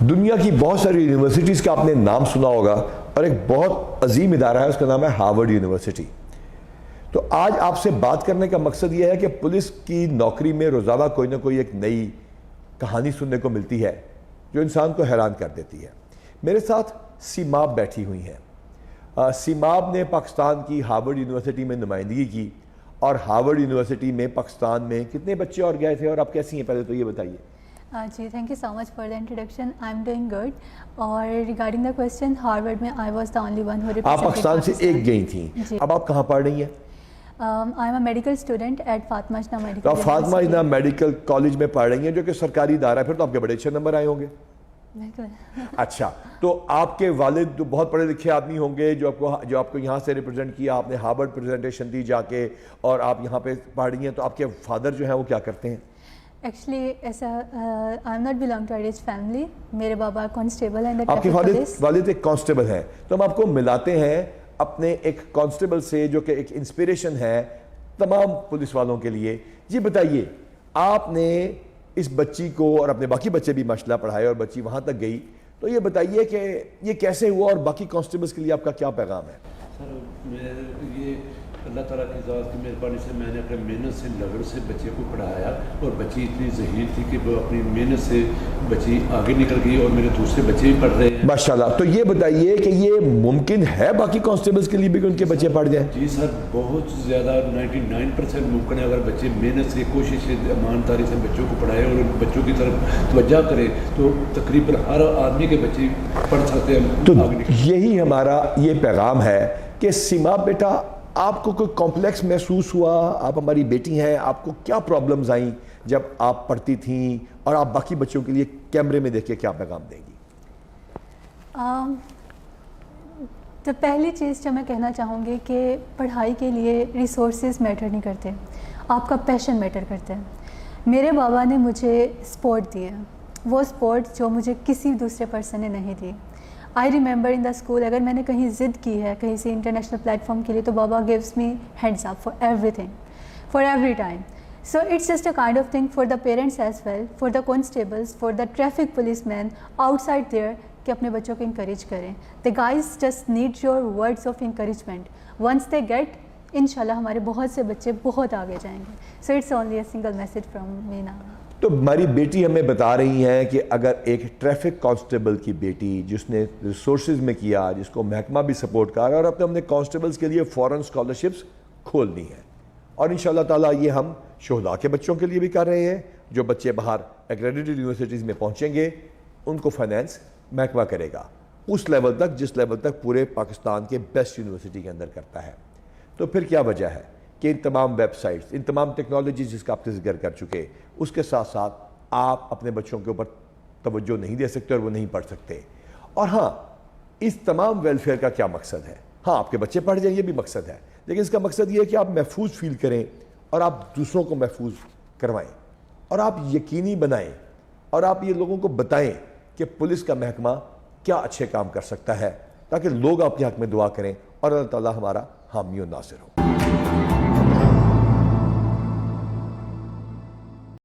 دنیا کی بہت ساری یونیورسٹیز کا آپ نے نام سنا ہوگا اور ایک بہت عظیم ادارہ ہے، اس کا نام ہے ہارورڈ یونیورسٹی۔ تو آج آپ سے بات کرنے کا مقصد یہ ہے کہ پولیس کی نوکری میں روزانہ کوئی نہ کوئی ایک نئی کہانی سننے کو ملتی ہے جو انسان کو حیران کر دیتی ہے۔ میرے ساتھ سیماب بیٹھی ہوئی ہیں۔ سیماب نے پاکستان کی ہارورڈ یونیورسٹی میں نمائندگی کی، اور ہارورڈ یونیورسٹی میں پاکستان میں کتنے بچے اور گئے تھے اور آپ کیسی ہیں، پہلے تو یہ بتائیے۔ جی thank you so much for the introduction. I am doing good. اور ریگارڈنگ دا کوشچن، ہارورڈ میں I was the only one who represented. آپ پاکستان سے ایک گئی تھیں، اب آپ کہاں پڑھ رہی ہیں؟ I am a medical student at Fatima Jinnah medical. تو آپ فاطمہ جناح میڈیکل کالج میں پڑھ رہی ہیں جو کہ سرکاری ادارہ ہے، پھر تو آپ کے بڑے اچھے نمبر آئے ہوں گے۔ بالکل۔ اچھا، تو آپ کے والد جو بہت پڑھے لکھے آدمی ہوں گے جو آپ کو یہاں سے ریپرزینٹ کیا، آپ نے ہارورڈ پریزنٹیشن دی جا کے اور آپ یہاں پہ پڑھ رہی ہیں، تو آپ کے فادر جو ہیں وہ کیا کرتے ہیں؟ ایکچولی ایسا I am not belong to rich family. میرے بابا کانسٹیبل ہیں۔ آپ کے والد ایک کانسٹیبل ہیں، تو ہم آپ کو ملاتے ہیں اپنے ایک کانسٹیبل سے جو کہ ایک انسپیریشن ہے تمام پولیس والوں کے لیے۔ جی بتائیے، آپ نے اس بچی کو اور اپنے باقی بچے بھی ماشاءاللہ پڑھائے اور بچی وہاں تک گئی، تو یہ بتائیے کہ یہ کیسے ہوا اور باقی کانسٹیبلز کے لیے آپ کا کیا پیغام ہے؟ سر یہ اللہ تعالیٰ کی ذات کی مہربانی سے میں نے اپنے محنت سے لگن سے بچے کو پڑھایا، اور بچی اتنی ذہین تھی کہ وہ اپنی محنت سے بچی آگے نکل گئی اور میرے دوسرے بچے بھی پڑھ رہے ہیں ماشاءاللہ۔ تو یہ بتائیے کہ یہ ممکن ہے باقی کانسٹیبلز کے لیے بھی کہ ان کے بچے پڑھ جائیں؟ جی سر، بہت زیادہ 99% ممکن ہے۔ اگر بچے محنت سے، کوشش سے، ایمانداری سے بچوں کو پڑھائے اور ان بچوں کی طرف توجہ کرے تو تقریباً ہر آدمی کے بچے پڑھ سکتے ہیں۔ تو یہی ہمارا یہ پیغام ہے کہ سیماب بیٹا، آپ کو کوئی کمپلیکس محسوس ہوا؟ آپ ہماری بیٹی ہیں، آپ کو کیا پرابلمز آئیں جب آپ پڑھتی تھیں، اور آپ باقی بچوں کے لیے کیمرے میں دیکھ کے کیا پیغام دیں گی؟ تو پہلی چیز جو میں کہنا چاہوں گی کہ پڑھائی کے لیے ریسورسز میٹر نہیں کرتے، آپ کا پیشن میٹر کرتے ہیں۔ میرے بابا نے مجھے سپورٹ دی ہے، وہ سپورٹ جو مجھے کسی دوسرے پرسن نے نہیں دی۔ I remember in the school, اگر میں نے کہیں ضد کی ہے کہیں سے انٹرنیشنل پلیٹ فارم کے لیے، تو بابا gives me hands up for everything, for every time. So it's just a kind of thing for the parents as well, for the constables, for the traffic police man outside there, کہ اپنے بچوں کو encourage کریں۔ The guys just need your words of encouragement. Once they get, انشاءاللہ ہمارے بہت سے بچے بہت آگے جائیں گے۔ So it's only a single message from me now. تو ہماری بیٹی ہمیں بتا رہی ہیں کہ اگر ایک ٹریفک کانسٹیبل کی بیٹی جس نے ریسورسز میں کیا، جس کو محکمہ بھی سپورٹ کر رہا ہے، اور اب تو ہم نے کانسٹیبلز کے لیے فورن اسکالرشپس کھولنی ہے، اور انشاءاللہ تعالیٰ یہ ہم شہداء کے بچوں کے لیے بھی کر رہے ہیں۔ جو بچے باہر ایکریڈیٹڈ یونیورسٹیز میں پہنچیں گے ان کو فائنینس محکمہ کرے گا اس لیول تک جس لیول تک پورے پاکستان کے بیسٹ یونیورسٹی کے اندر کرتا ہے۔ تو پھر کیا وجہ ہے کہ ان تمام ویب سائٹس، ان تمام ٹیکنالوجیز جس کا آپ ذکر کر چکے، اس کے ساتھ ساتھ آپ اپنے بچوں کے اوپر توجہ نہیں دے سکتے اور وہ نہیں پڑھ سکتے؟ اور ہاں، اس تمام ویلفیئر کا کیا مقصد ہے؟ ہاں، آپ کے بچے پڑھ جائیں، یہ بھی مقصد ہے، لیکن اس کا مقصد یہ ہے کہ آپ محفوظ فیل کریں اور آپ دوسروں کو محفوظ کروائیں، اور آپ یقینی بنائیں، اور آپ یہ لوگوں کو بتائیں کہ پولیس کا محکمہ کیا اچھے کام کر سکتا ہے، تاکہ لوگ آپ کے حق میں دعا کریں اور اللہ تعالیٰ ہمارا حامی و ناصر ہو۔